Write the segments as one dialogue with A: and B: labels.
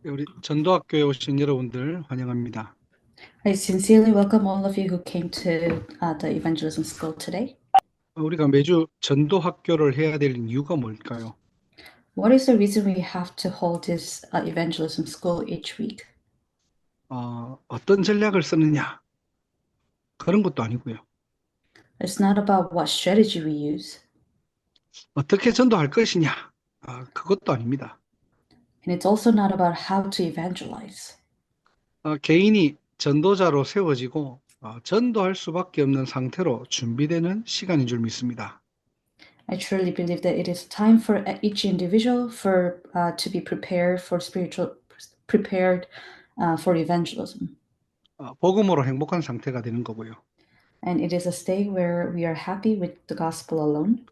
A: 우리 전도학교에 오신 여러분들 환영합니다.
B: I sincerely welcome all of you who came to the evangelism school today.
A: 우리가 매주 전도학교를 해야 될 이유가 뭘까요?
B: What is the reason we have to hold this evangelism school each week?
A: 어떤 전략을 쓰느냐? 그런 것도 아니고요.
B: It's not about what strategy we use,
A: 어떻게 전도할 것이냐? 그것도 아닙니다.
B: and it's also not about how to evangelize.
A: 개인이 전도자로 세워지고 전도할 수밖에 없는 상태로 준비되는 시간인 줄 믿습니다.
B: I truly believe that it is time for each individual to be prepared for evangelism,
A: 복음으로 행복한 상태가 되는 거고요.
B: and it is a state where we are happy with the gospel alone,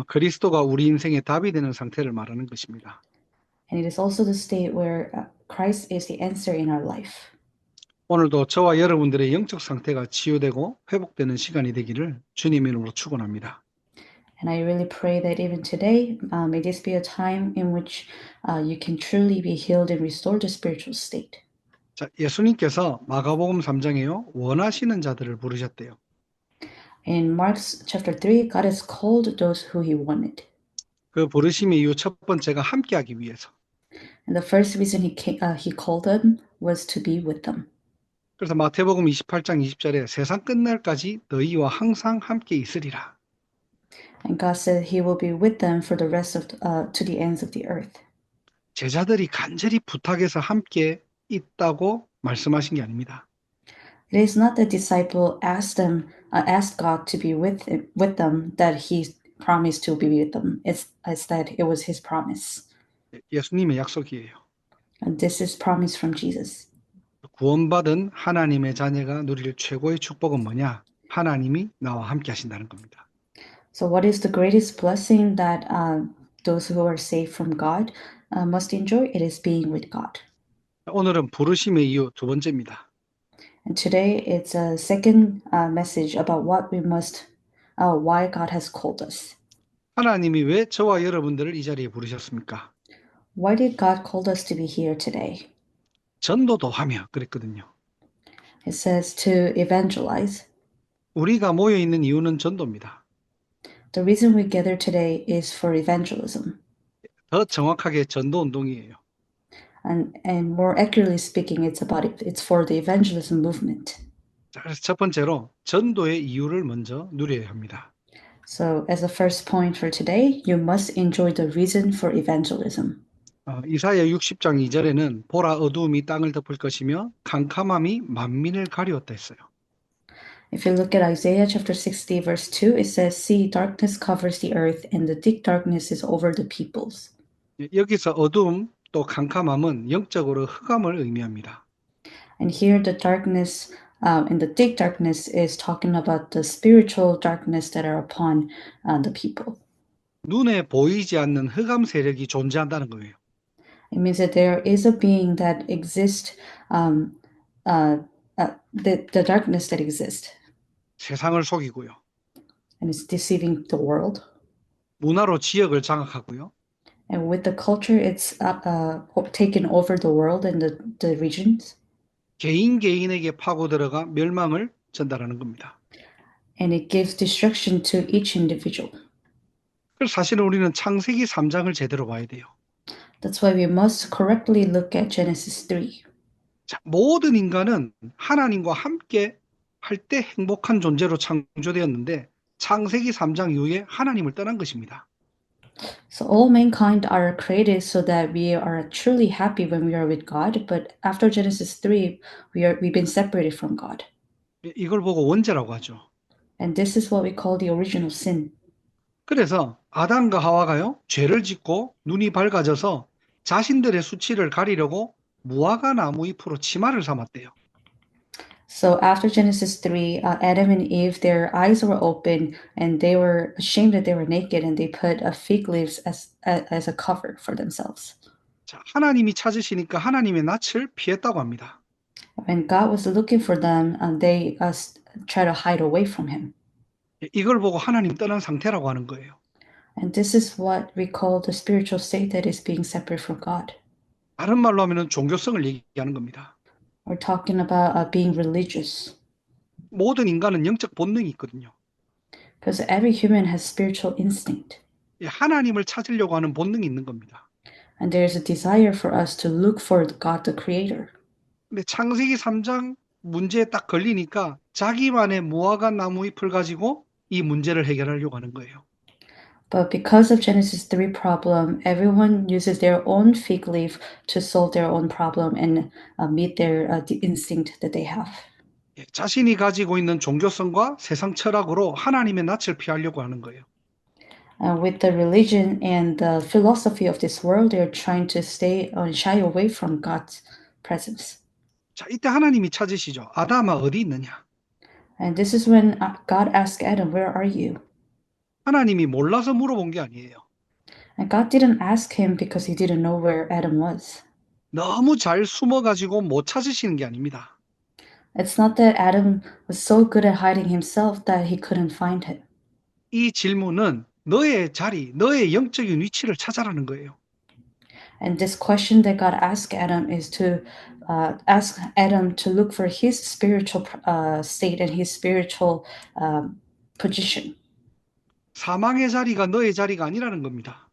A: 그리스도가 우리 인생의 답이 되는 상태를 말하는 것입니다.
B: and it is also the state where Christ is the answer in our life.
A: 오늘도 저와 여러분들의 영적 상태가 치유되고 회복되는 시간이 되기를 주님의 이름으로 축원합니다.
B: And I really pray that even today, may this be a time in which you can truly be healed and restored to spiritual state.
A: 자, 예수님께서 마가복음 3장에요. 원하시는 자들을 부르셨대요.
B: In Mark's chapter 3, God has called those who he wanted.
A: 그 부르심의 이유 첫 번째가 함께하기 위해서.
B: And the first reason he called them was to be with them.
A: 그래서 마태복음 28장 20절에 세상 끝날까지 너희와 항상 함께 있으리라.
B: And God said he will be with them for the rest of to the ends of the earth.
A: 제자들이 간절히 부탁해서 함께 있다고 말씀하신 게 아닙니다.
B: It is not the disciple asked God to be with them that he promised to be with them. It's that it was his promise.
A: 예수님의 약속이에요.
B: And this is promise from Jesus.
A: 구원받은 하나님의 자녀가 누릴 최고의 축복은 뭐냐? 하나님이 나와 함께 하신다는 겁니다.
B: So, what is the greatest blessing that those who are saved from God must enjoy? It is being with God.
A: 오늘은 부르심의 이유 두 번째입니다.
B: And today it's a second message about why God has called us.
A: 하나님이 왜 저와 여러분들을 이 자리에 부르셨습니까?
B: Why did God call us to be here today?
A: 전도도 하며 그랬거든요.
B: It says to evangelize.
A: 우리가 모여 있는 이유는 전도입니다.
B: The reason we gather today is for evangelism.
A: 더 정확하게 전도 운동이에요.
B: And more accurately speaking, it's for the evangelism movement.
A: 자, 그래서 첫 번째로 전도의 이유를 먼저 누려야 합니다.
B: So, as a first point for today, you must enjoy the reason for evangelism.
A: 이사야 60장 2절에는 보라 어두움이 땅을 덮을 것이며 캄캄함이 만민을 가리웠다 했어요.
B: If you look at Isaiah chapter 60, verse 2, it says, See, darkness covers the earth, and the thick darkness is over the peoples.
A: 여기서 어두움 또 캄캄함은 영적으로 흑암을 의미합니다.
B: And here, the darkness and the thick darkness is talking about the spiritual darkness that are upon the people.
A: 눈에 보이지 않는 흑암 세력이 존재한다는 거예요.
B: It means that there is a being that exists, the darkness that exists,
A: 세상을 속이고요.
B: and it's deceiving the world.
A: 문화로 지역을 장악하고요.
B: And with the culture, it's taken over the world and the regions.
A: 개인에게 파고 들어가 멸망을 전달하는 겁니다.
B: And it gives destruction to each individual.
A: 그래서 사실은 우리는 창세기 3장을 제대로 봐야 돼요.
B: That's why we must correctly look at Genesis 3.
A: 자, 모든 인간은 하나님과 함께 할 때 행복한 존재로 창조되었는데 창세기 3장 이후에 하나님을 떠난 것입니다.
B: So all mankind are created so that we are truly happy when we are with God, but after Genesis 3, we've been separated from God.
A: 이걸 보고 원죄라고 하죠.
B: And this is what we call the original sin.
A: 그래서 아담과 하와가요, 죄를 짓고 눈이 밝아져서 자신들의 수치를 가리려고 무화과 나무 잎으로 치마를 삼았대요.
B: So after Genesis 3, Adam and Eve, their eyes were open and they were ashamed that they were naked and they put fig leaves as a cover for themselves.
A: 자, 하나님이 찾으시니까 하나님의 낯을 피했다고 합니다.
B: When God was looking for them, they try to hide away from him.
A: 이걸 보고 하나님 떠난 상태라고 하는 거예요.
B: And this is what we call the spiritual state that is being separate from God.
A: 다른 말로 하면은 종교성을 얘기하는 겁니다.
B: We're talking about being religious.
A: 모든 인간은 영적 본능이 있거든요.
B: Because every human has spiritual instinct.
A: 예, 하나님을 찾으려고 하는 본능이 있는 겁니다.
B: And there's a desire for us to look for God the Creator.
A: 근데 창세기 3장 문제에 딱 걸리니까 자기만의 무화과 나무 잎을 가지고 이 문제를 해결하려고 하는 거예요.
B: But because of Genesis 3 problem, everyone uses their own fig leaf to solve their own problem and meet their the instinct that they have.
A: 예, 자신이 가지고 있는 종교성과 세상 철학으로 하나님의 낯을 피하려고 하는 거예요.
B: With the religion and the philosophy of this world, they're trying to stay shy away from God's presence.
A: 자, 이때 하나님이 찾으시죠. 아담아 어디 있느냐?
B: And this is when God asked Adam, "Where are you?"
A: 하나님이 몰라서 물어본 게 아니에요.
B: And God didn't ask him because he didn't know where Adam was.
A: 너무 잘 숨어가지고 못 찾으시는 게 아닙니다.
B: It's not that Adam was so good at hiding himself that he couldn't find him.
A: 이 질문은 너의 자리, 너의 영적인 위치를 찾아라는 거예요.
B: And this question that God asked Adam is to ask Adam to look for his spiritual state and his spiritual position.
A: 사망의 자리가 너의 자리가 아니라는 겁니다.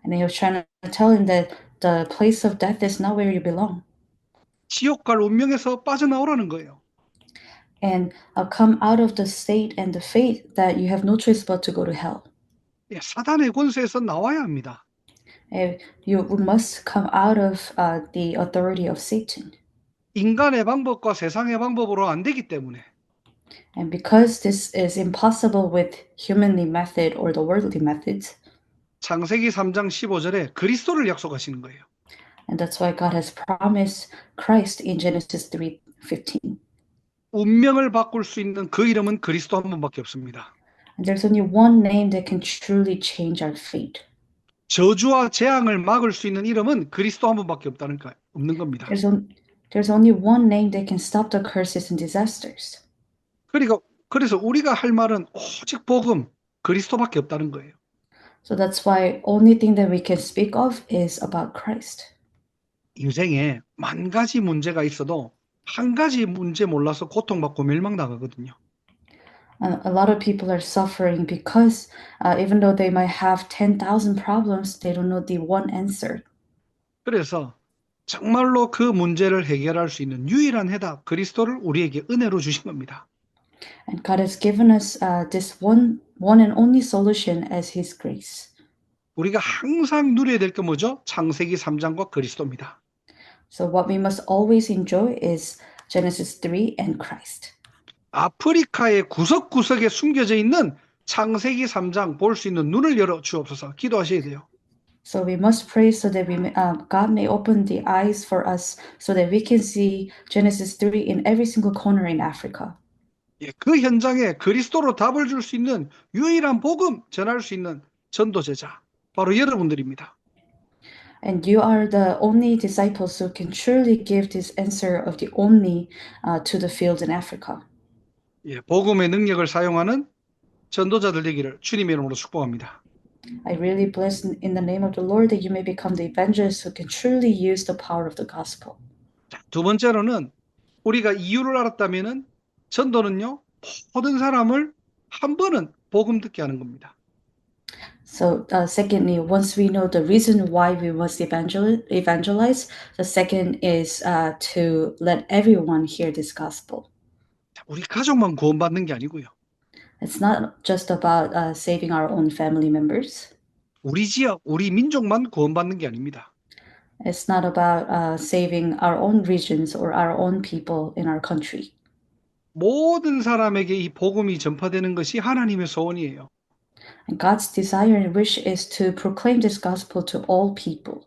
B: And he was trying to tell him that the place of death is not where you belong.
A: 지옥 갈 운명에서 빠져나오라는 거예요.
B: And come out of the state and the fate that you have no choice but to go to hell.
A: 예, 사단의 권세에서 나와야 합니다.
B: You must come out of the authority of Satan.
A: 인간의 방법과 세상의 방법으로 안 되기 때문에
B: And because this is impossible with humanly method or the worldly methods,
A: 창세기 3장 15절에 그리스도를 약속하시는 거예요.
B: and that's why God has promised Christ in Genesis 3:15.
A: 운명을 바꿀 수 있는 그 이름은 그리스도 한 분밖에 없습니다.
B: And there's only one name that can truly change our fate.
A: 저주와 재앙을 막을 수 있는 이름은 그리스도 한 분밖에 없는 겁니다.
B: There's only one name that can stop the curses and disasters.
A: 그래서 우리가 할 말은 오직 복음, 그리스도밖에 없다는 거예요.
B: So that's why only thing that we can speak of is about Christ.
A: 인생에 만 가지 문제가 있어도 한 가지 문제 몰라서 고통받고 멸망당하거든요.
B: A lot of people are suffering because even though they might have 10,000 problems, they don't know the one answer.
A: 그래서 정말로 그 문제를 해결할 수 있는 유일한 해답, 그리스도를 우리에게 은혜로 주신 겁니다.
B: And God has given us this one and only solution as His grace.
A: 우리가 항상 누려야 될 게 뭐죠? 창세기 3장과 그리스도입니다.
B: So what we must always enjoy is Genesis 3 and Christ.
A: 아프리카의 구석구석에 숨겨져 있는 창세기 3장 볼 수 있는 눈을 열어 주옵소서 기도하셔야 돼요.
B: So we must pray so that God may open the eyes for us so that we can see Genesis 3 in every single corner in Africa.
A: 예, 그 현장에 그리스도로 답을 줄 수 있는 유일한 복음 전할 수 있는 전도제자 바로 여러분들입니다.
B: And you are the only disciples who can truly give this answer of the only to the field in Africa.
A: 예, 복음의 능력을 사용하는 전도자들 되기를 주님의 이름으로 축복합니다.
B: I really bless in the name of the Lord that you may become the evangelists who can truly use the power of the gospel.
A: 자, 두 번째로는 우리가 이유를 알았다면은 전도는요 모든 사람을 한 번은 복음 듣게 하는 겁니다.
B: So secondly, once we know the reason why we must evangelize, the second is to let everyone hear this gospel.
A: 자, 우리 가족만 구원받는 게 아니고요.
B: It's not just about saving our own family members.
A: 우리 지역, 우리 민족만 구원받는 게 아닙니다.
B: It's not about saving our own regions or our own people in our country.
A: 모든 사람에게 이 복음이 전파되는 것이 하나님의 소원이에요.
B: And God's desire and wish is to proclaim this gospel to all people.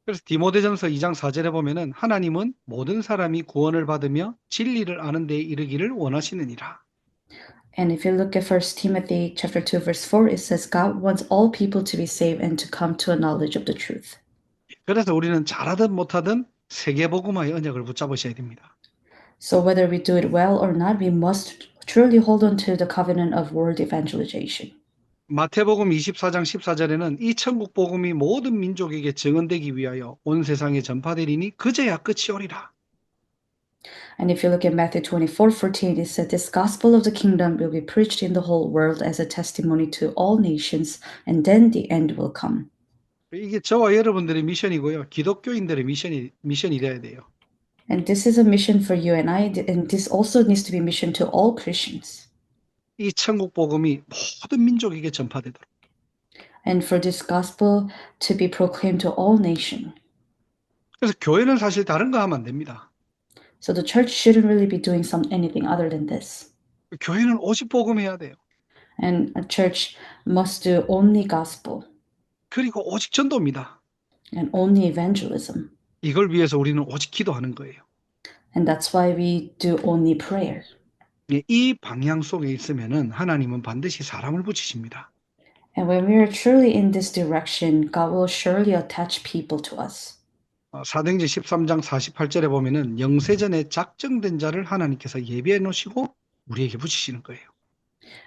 A: 그래서 디모데전서 2장 4절에 보면은 하나님은 모든 사람이 구원을 받으며 진리를 아는 데에 이르기를 원하시느니라.
B: And if you look at 1 Timothy chapter 2 verse 4, it says God wants all people to be saved and to come to a knowledge of the truth.
A: 그래서 우리는 잘하든 못하든 세계복음화의 언약을 붙잡으셔야 됩니다.
B: So whether we do it well or not, we must truly hold on to the covenant of world evangelization.
A: 마태복음 24장 14절에는 이 천국 복음이 모든 민족에게 증언되기 위하여 온 세상에 전파되리니 그제야 끝이 오리라.
B: And if you look at Matthew 24:14, it said, "This gospel of the kingdom will be preached in the whole world as a testimony to all nations, and then the end will come."
A: 이게 저와 여러분들의 미션이고요. 기독교인들의 미션이 돼야 돼요.
B: And this is a mission for you and I, and this also needs to be a mission to all Christians.
A: 이 천국 복음이 모든 민족에게 전파되도록.
B: And for this gospel to be proclaimed to all nations.
A: 그래서 교회는 사실 다른 거 하면 안 됩니다.
B: So the church shouldn't really be doing anything other than this.
A: 교회는 오직 복음해야 돼요.
B: And a church must do only gospel
A: 그리고 오직 전도입니다.
B: and only evangelism.
A: 이걸 위해서 우리는 오직 기도하는 거예요.
B: And that's why we do only prayer.
A: 이 방향 속에 있으면은 하나님은 반드시 사람을 붙이십니다.
B: And when we are truly in this direction, God will surely attach people to us.
A: 사도행전 13장 48절에 보면은 영세전에 작정된 자를 하나님께서 예비해 놓으시고 우리에게 붙이시는 거예요.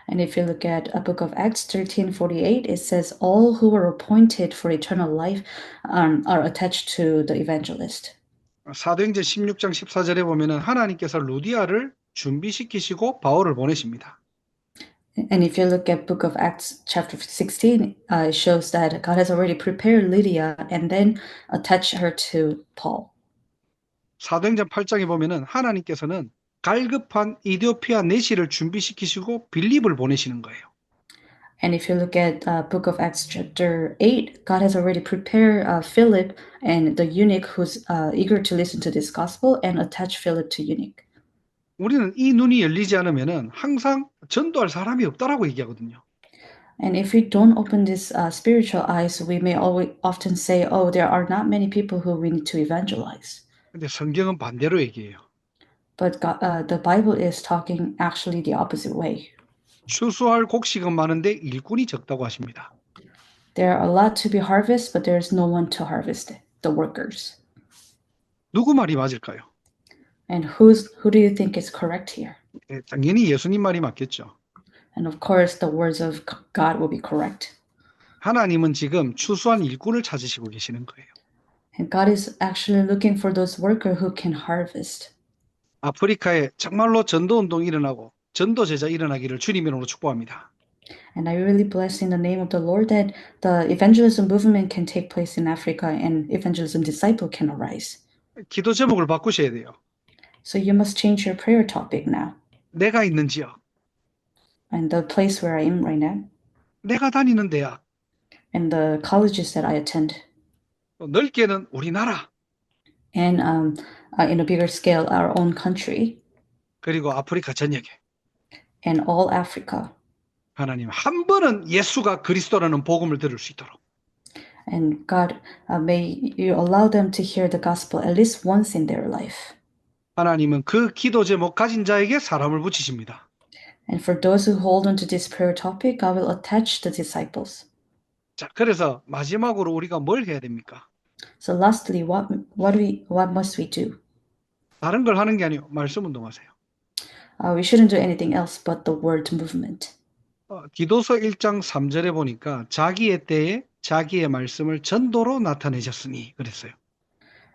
B: And if you look at a book of Acts 13:48, it says all who were appointed for eternal life are attached to the evangelist.
A: 사도행전 16장 14절에 보면은 하나님께서 루디아를 준비시키시고 바울을 보내십니다.
B: And if you look at book of Acts chapter 16, it shows that God has already prepared Lydia and then attached her to Paul.
A: 사도행전 8장에 보면은 하나님께서는 갈급한 이디오피아 내시를 준비시키시고 빌립을 보내시는 거예요.
B: And if you look at book of Acts chapter 8, God has already prepared Philip and the eunuch who's eager to listen to this gospel and attach Philip to eunuch.
A: 우리는 이 눈이 열리지 않으면은 항상 전도할 사람이 없다라고 얘기하거든요.
B: And if we don't open these spiritual eyes, we may often say, oh, there are not many people who we need to evangelize.
A: 근데 성경은 반대로 얘기해요.
B: But the Bible is talking actually the opposite way.
A: 추수할 곡식은 많은데 일꾼이 적다고 하십니다.
B: There are a lot to be harvested, but there is no one to harvest it, the workers.
A: 누구 말이 맞을까요?
B: And who do you think is correct here?
A: 당연히 예수님 말이 맞겠죠.
B: And of course, the words of God will be correct.
A: 하나님은 지금 추수한 일꾼을 찾으시고 계시는 거예요.
B: And God is actually looking for those workers who can harvest.
A: 아프리카에 정말로 전도운동이 일어나고 전도제자 일어나기를 주님으로 축복합니다.
B: And I really bless in the name of the Lord that the evangelism movement can take place in Africa and evangelism disciple can arise.
A: 기도 제목을 바꾸셔야 돼요.
B: So you must change your prayer topic now.
A: 내가 있는 지역,
B: And the place where I am right now,
A: 내가 다니는 대학,
B: and the colleges that I attend,
A: 또 넓게는 우리나라,
B: and in a bigger scale, our own country,
A: 그리고 아프리카 전역에
B: and all Africa.
A: 하나님 한 번은 예수가 그리스도라는 복음을 들을 수 있도록
B: And God, may you allow them to hear the gospel at least once in their life.
A: 하나님은 그 기도 제목 가진 자에게 사람을 붙이십니다.
B: And for those who hold on to this prayer topic, God will attach the disciples.
A: 자, 그래서 마지막으로 우리가 뭘 해야 됩니까?
B: So lastly, what must we do?
A: 다른 걸 하는 게 아니고 말씀 운동하세요.
B: We shouldn't do anything else but the word movement.
A: 기도서 1장 3절에 보니까 자기의 때에 자기의 말씀을 전도로 나타내셨으니 그랬어요.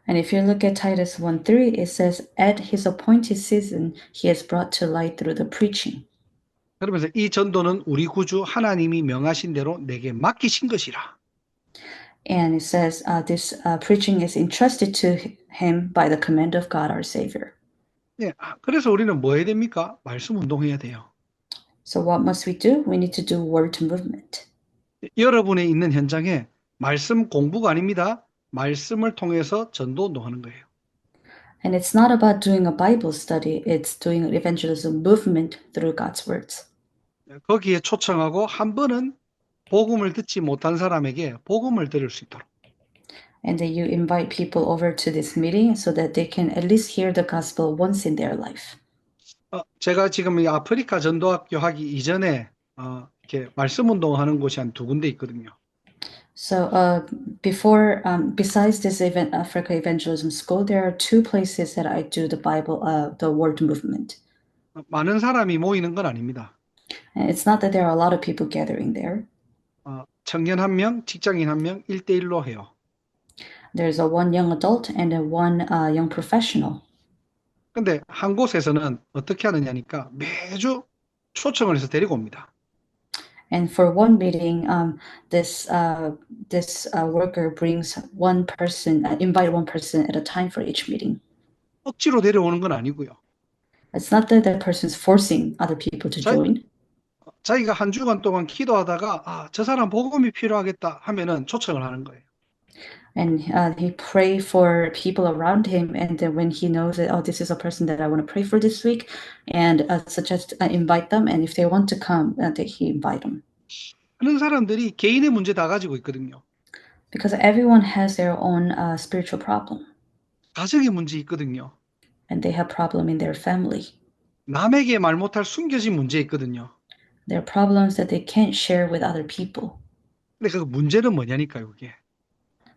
B: And if you look at Titus 1:3, it says, at his appointed season, he has brought to light through the preaching.
A: 그러면서 이 전도는 우리 구주 하나님이 명하신 대로 내게 맡기신 것이라.
B: And it says, this preaching is entrusted to him by the command of God our Savior.
A: 네, 그래서 우리는 뭐 해야 됩니까? 말씀 운동해야 돼요.
B: So what must we do? We need to do word movement.
A: 여러분의 있는 현장에 말씀 공부가 아닙니다. 말씀을 통해서 전도 운동하는 거예요.
B: And it's not about doing a Bible study, it's doing an evangelism movement through God's words.
A: 거기에 초청하고 한 번은 복음을 듣지 못한 사람에게 복음을 들을 수 있도록.
B: And then you invite people over to this meeting so that they can at least hear the gospel once in their life.
A: 제가 지금 이 아프리카 전도학교 하기 이전에 이렇게 말씀 운동하는 곳이 한 2군데 있거든요.
B: So before, besides this Africa Evangelism School, there are 2 places that I do the word movement.
A: 많은 사람이 모이는 건 아닙니다.
B: And it's not that there are a lot of people gathering there.
A: 청년 한 명, 직장인 한 명, 1대1로 해요.
B: There's a one young adult and a one young professional.
A: 근데 한 곳에서는 어떻게 하느냐니까 매주 초청을 해서 데리고 옵니다.
B: And for one meeting, this worker brings one person, invite one person at a time for each meeting.
A: 억지로 데려오는 건 아니고요.
B: It's not that that person's forcing other people to
A: 자,
B: join,
A: 자기가 한 주간 동안 기도하다가 저 사람 복음이 필요하겠다 하면은 초청을 하는 거예요.
B: and he pray for people around him. And then when he knows that, oh, this is a person that I want to pray for this week, and suggest invite them. And if they want to come, that he invite them.
A: 그런 사람들이 개인의 문제 다 가지고 있거든요.
B: Because everyone has their own spiritual problem,
A: 가정의 문제 있거든요.
B: and they have problem in their family.
A: 남에게 말 못할 숨겨진 문제 있거든요.
B: There are problems that they can't share with other people.
A: 근데 그 문제는 뭐냐니까요, 그게.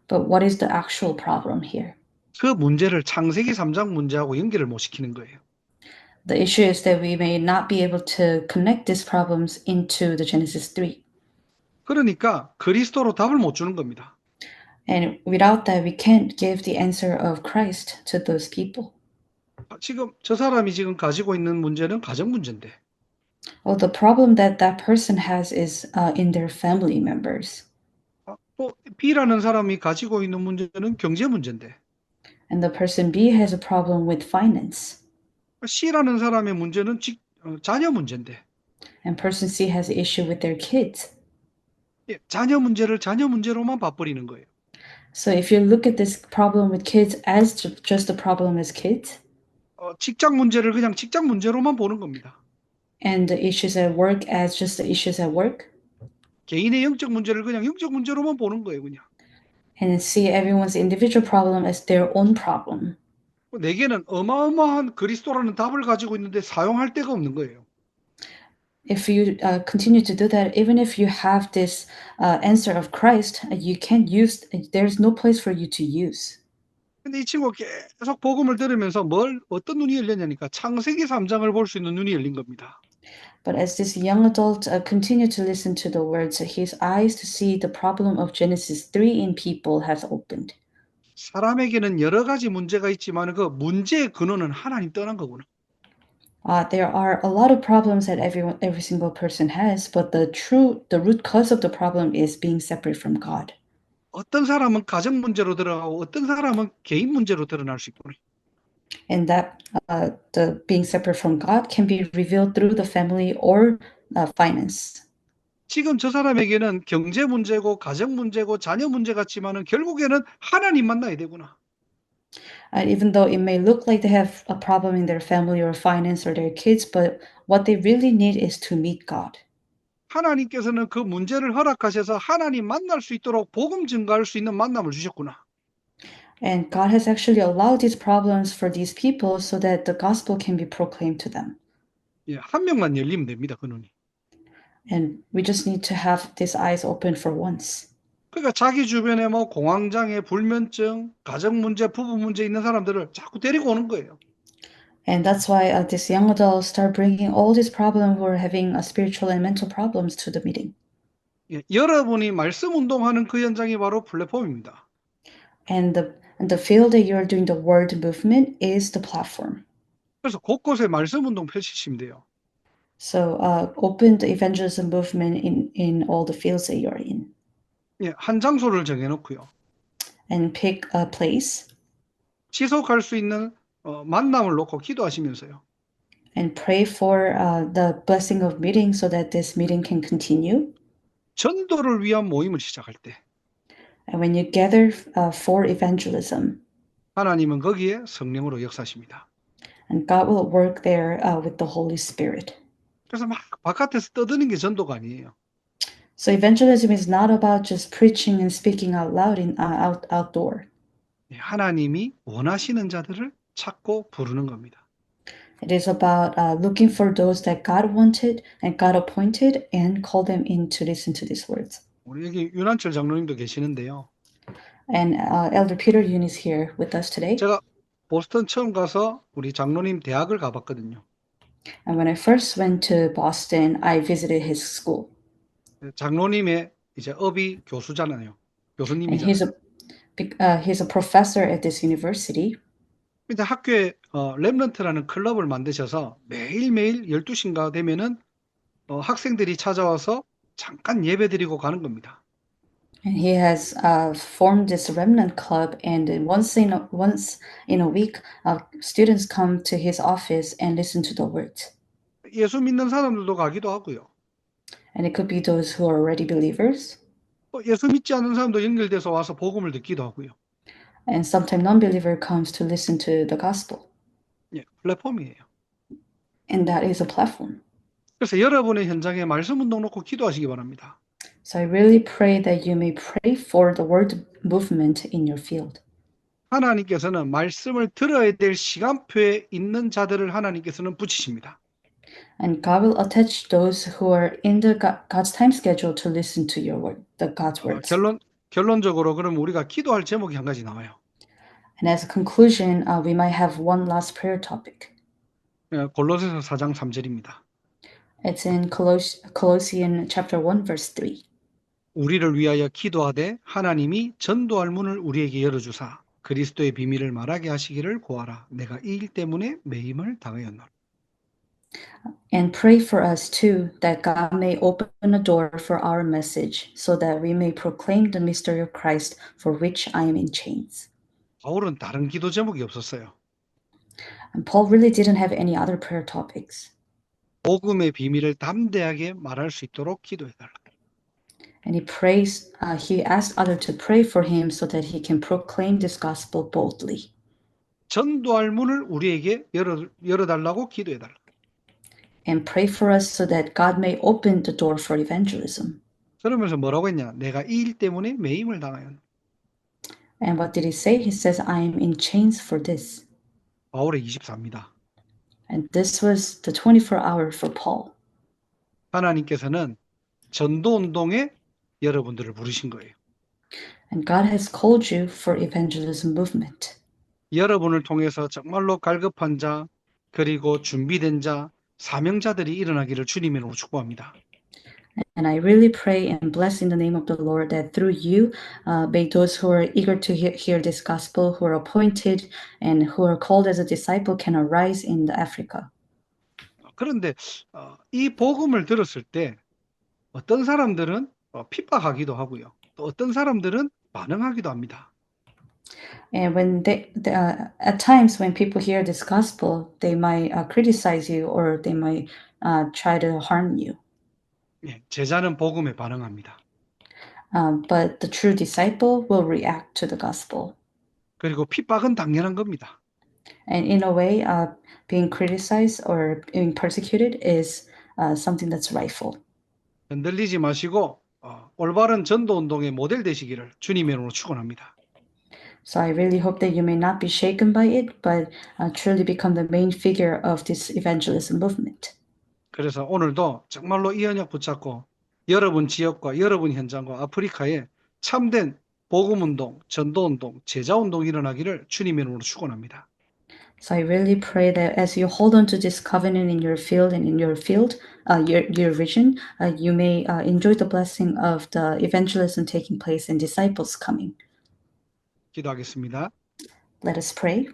B: But what is the actual problem here?
A: 그 문제를 창세기 3장 문제하고 연결을 못 시키는 거예요.
B: The issue is that we may not be able to connect these problems into the Genesis 3.
A: 그러니까 그리스도로 답을 못 주는 겁니다.
B: And without that, we can't give the answer of Christ to those people.
A: 지금 저 사람이 지금 가지고 있는 문제는 가정 문제인데
B: Well, the problem that that person has is in their family members.
A: 또 B라는 사람이 가지고 있는 문제는 경제 문제인데
B: And the person B has a problem with finance.
A: C라는 사람의 문제는 자녀 문제인데
B: And person C has an issue with their kids.
A: 자녀 문제를 자녀 문제로만 봐버리는 거예요.
B: So if you look at this problem with kids as just a problem as kids,
A: 직장 문제를 그냥 직장 문제로만 보는 겁니다.
B: and the issues at work as just the issues at work,
A: 개인의 영적 문제를 그냥 영적 문제로만 보는 거예요, 그냥.
B: and see everyone's individual problem as their own problem.
A: 내게는 어마어마한 그리스도라는 답을 가지고 있는데 사용할 데가 없는 거예요.
B: If you continue to do that, even if you have this answer of Christ, you can't use, there's no place for you to use.
A: 근데 이 친구가 계속 복음을 들으면서 어떤 눈이 열렸냐니까 창세기 3장을 볼 수 있는 눈이 열린 겁니다.
B: But as this young adult continued to listen to the words, his eyes to see the problem of Genesis 3 in people has opened.
A: 사람에게는 여러 가지 문제가 있지만 그 문제의 근원은 하나님 떠난 거구나.
B: There are a lot of problems that every single person has, but the root cause of the problem is being separate from God.
A: 어떤 사람은 가정 문제로 들어가고 어떤 사람은 개인 문제로 드러날 수 있구나.
B: And that the being separate from God can be revealed through the family or finance.
A: 지금 저 사람에게는 경제 문제고 가정 문제고 자녀 문제 같지만은 결국에는 하나님 만나야 되구나.
B: Even though it may look like they have a problem in their family or finance or their kids, but what they really need is to meet God.
A: 하나님께서는 그 문제를 허락하셔서 하나님 만날 수 있도록 복음 증가할 수 있는 만남을 주셨구나.
B: And God has actually allowed these problems for these people so that the gospel can be proclaimed to them.
A: 한 명만 열리면 됩니다, 그 눈이.
B: And we just need to have these eyes open for once.
A: 그러니까 자기 주변에 뭐 공황장애, 불면증, 가정 문제, 부부 문제 있는 사람들을 자꾸 데리고 오는 거예요.
B: And that's why this young adults start bringing all these problems who are having spiritual and mental problems to the meeting.
A: 여러분이 말씀 운동하는 그 현장이 바로 플랫폼입니다.
B: And the field that you're doing the word movement is the platform.
A: 그래서 곳곳에 말씀 운동 펼치시면 돼요.
B: So open the evangelism movement in all the fields that you're in.
A: 한 장소를 정해놓고요.
B: And pick a place.
A: 지속할 수 있는 만남을 놓고 기도하시면서요.
B: And pray for the blessing of meeting so that this meeting can continue.
A: 전도를 위한 모임을 시작할 때
B: And when you gather for evangelism,
A: 하나님은 거기에 성령으로 역사하십니다.
B: and God will work there with the Holy Spirit.
A: 그래서 막 바깥에서 떠드는 게 전도가 아니에요.
B: So evangelism is not about just preaching and speaking out loud outdoor.
A: 하나님이 원하시는 자들을 찾고 부르는 겁니다.
B: It is about looking for those that God wanted and God appointed and call them in to listen to these words.
A: 우리 여기 윤한철 장로님도 계시는데요.
B: And Elder Peter Yoon is here with us today.
A: 제가 보스턴 처음 가서 우리 장로님 대학을 가봤거든요.
B: And when I first went to Boston, I visited his school.
A: 장로님의 이제 업이 교수잖아요.
B: And
A: 교수님이잖아요.
B: he's a professor at this university.
A: 이제 학교에 렘넌트라는 클럽을 만드셔서 매일매일 12시인가 되면은 학생들이 찾아와서 잠깐 예배드리고 가는 겁니다.
B: And he has formed this remnant club, and once in a week, students come to his office and listen to the word.
A: 예수 믿는 사람들도 가기도 하고요.
B: And it could be those who are already believers,
A: 예수 믿지 않는 사람도 연결돼서 와서 복음을 듣기도 하고요.
B: and sometimes non-believer comes to listen to the gospel,
A: 예, 플랫폼이에요.
B: and that is a platform.
A: 그래서 여러분의 현장에 말씀 운동 놓고 기도하시기 바랍니다.
B: So I really pray that you may pray for the word movement in your field.
A: 하나님께서는 말씀을 들어야 될 시간표에 있는 자들을 하나님께서는 붙이십니다.
B: And God will attach those who are in the God's time schedule to listen to your word, the God's words.
A: 결론적으로 그럼 우리가 기도할 제목이 한 가지 나와요.
B: And as a conclusion, we might have one last prayer topic.
A: 골로새서 4장 3절입니다.
B: It's in Colossians chapter 1, verse 3.
A: 우리를 위하여 기도하되 하나님이 전도할 문을 우리에게 열어주사 그리스도의 비밀을 말하게 하시기를 구하라. 내가 이 일 때문에 매임을 당하였노라.
B: And pray for us too, that God may open a door for our message, so that we may proclaim the mystery of Christ, for which I am in chains.
A: 바울은 다른 기도 제목이 없었어요.
B: And Paul really didn't have any other prayer topics.
A: 복음의 비밀을 담대하게 말할 수 있도록 기도해달라.
B: And he asked others to pray for him so that he can proclaim this gospel boldly.
A: 전도할 문을 우리에게 열어달라고 기도해달라.
B: And pray for us so that God may open the door for evangelism.
A: 그러면서 뭐라고 했냐? 내가 이 일 때문에 매임을 당하였노라.
B: And what did he say? He says, I am in chains for this.
A: 바울의 24입니다.
B: And this was the 24-hour for Paul.
A: 하나님께서는 전도운동에 여러분들을 부르신 거예요.
B: And God has called you for evangelism movement.
A: 여러분을 통해서 정말로 갈급한 자, 그리고 준비된 자, 사명자들이 일어나기를 주님으로 축복합니다.
B: And I really pray and bless in the name of the Lord that through you, may those who are eager to hear this gospel, who are appointed and who are called as a disciple can arise in Africa.
A: 그런데 이 복음을 들었을 때 어떤 사람들은 핍박하기도 하고요. 또 어떤 사람들은 반응하기도 합니다.
B: And when at times when people hear this gospel, they might criticize you or they might try to harm you.
A: 예, 제자는 복음에 반응합니다.
B: But the true disciple will react to the gospel.
A: 그리고 핍박은 당연한 겁니다.
B: And in a way, being criticized or being persecuted is something that's rightful.
A: 흔들리지 마시고 올바른 전도 운동의 모델 되시기를 주님의 이름으로 축원합니다.
B: So I really hope that you may not be shaken by it, but truly become the main figure of this evangelism movement.
A: 그래서 오늘도 정말로 이 언약 붙잡고 여러분 지역과 여러분 현장과 아프리카에 참된 복음운동, 전도운동, 제자운동이 일어나기를 주님의 이름으로 축원합니다.
B: So I really pray that as you hold on to this covenant in your field and in your field, your vision, you may enjoy the blessing of the evangelism taking place and disciples coming.
A: 기도하겠습니다.
B: Let us pray.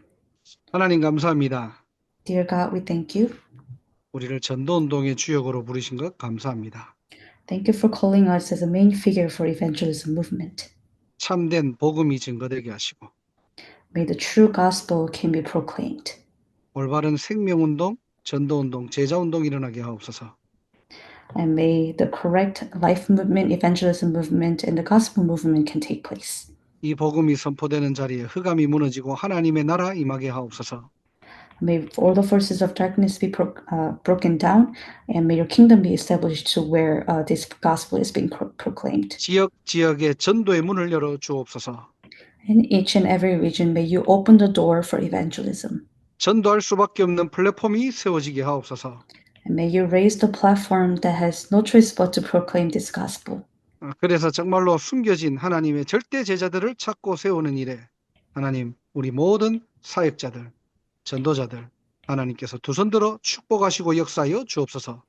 A: 하나님 감사합니다.
B: Dear God, we thank you.
A: 우리를 전도운동의 주역으로 부르신 것 감사합니다.
B: Thank you for calling us as a main figure for evangelism movement.
A: 참된 복음이 증거되게 하시고
B: May the true gospel can be proclaimed.
A: 올바른 생명운동, 전도운동, 제자운동이 일어나게 하옵소서.
B: And may the correct life movement, evangelism movement, and the gospel movement can take place.
A: 이 복음이 선포되는 자리에 흑암이 무너지고 하나님의 나라 임하게 하옵소서.
B: May all the forces of darkness be broken down, and may your kingdom be established to where this gospel is being proclaimed.
A: 지역에 전도의 문을 열어 주옵소서.
B: In each and every region, may you open the door for evangelism.
A: 전도할 수밖에 없는 플랫폼이 세워지게 하옵소서.
B: And may you raise the platform that has no choice but to proclaim this gospel.
A: 그래서 정말로 숨겨진 하나님의 절대 제자들을 찾고 세우는 일에 하나님 우리 모든 사역자들, 전도자들 하나님께서 두 손 들어 축복하시고 역사하여 주옵소서.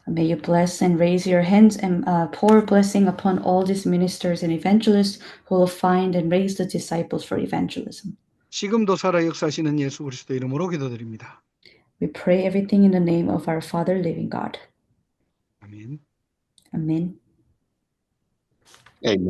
B: May you bless and raise your hands and pour blessing upon all these ministers and evangelists who will find and raise the disciples for evangelism.
A: 지금도 살아 역사하시는 예수 그리스도 이름으로 기도드립니다.
B: We pray everything in the name of our Father, living God.
A: 아멘.
B: Amen.
C: Amen.